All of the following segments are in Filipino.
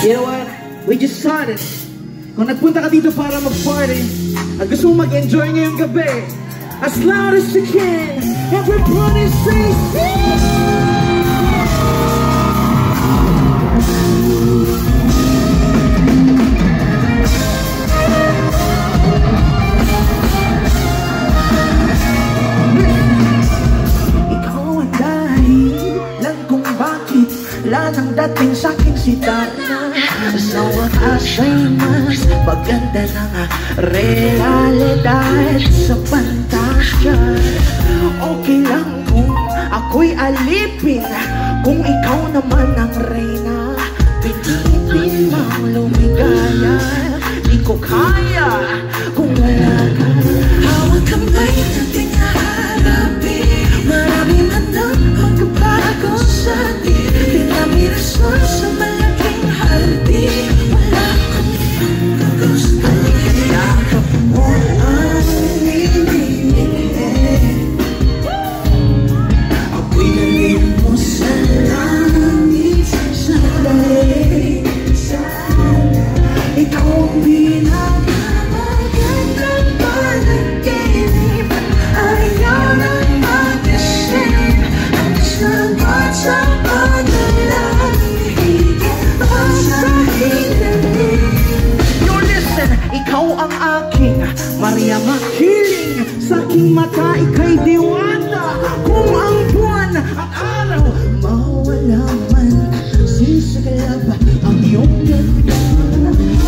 You know what? We just started. Kung nagpunta ka dito para mag-party at gusto mo mag-enjoy ngayong gabi, as loud as you can, everybody say nang dating sa'king si Tana. Sa wakas ay mas maganda ng realidad sa pantasya. Okay lang kung ako'y alipin, kung ikaw naman ang reyna. Pilitin mang lumigaya, di ko kaya kung wala ka. Hawak kamay natin haharapin, marami man ang magbabago sa atin. Pinamirisol sa malaking haldi, wala kang gusto. Yakap mo ang hinihingi, ako'y nalim mo sa langit, sa daig. Ikaw ang pinakamagandang panaginip, ayaw nang mag-isip, ang sagot sa ikaw ang aking Maria makiling, sa aking mata ika'y diwata. Kung ang buwan, ang araw mawala man, sisagalab ang iyong ganda.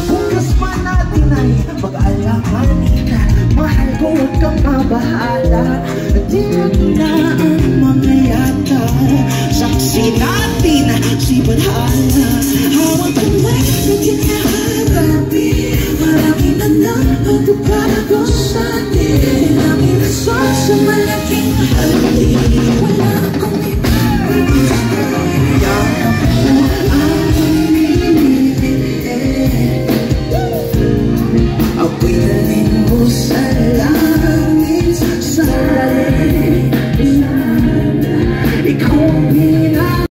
Bukas pa natin ay mag-alakanin, mahal ko huwag kang mabahala. Di na ang mga yata, saksi natin si Badhala. Hawak kamay natin haharapin, marami na nang magbabago sa atin. Pinamirisol sa malaking haldi, wala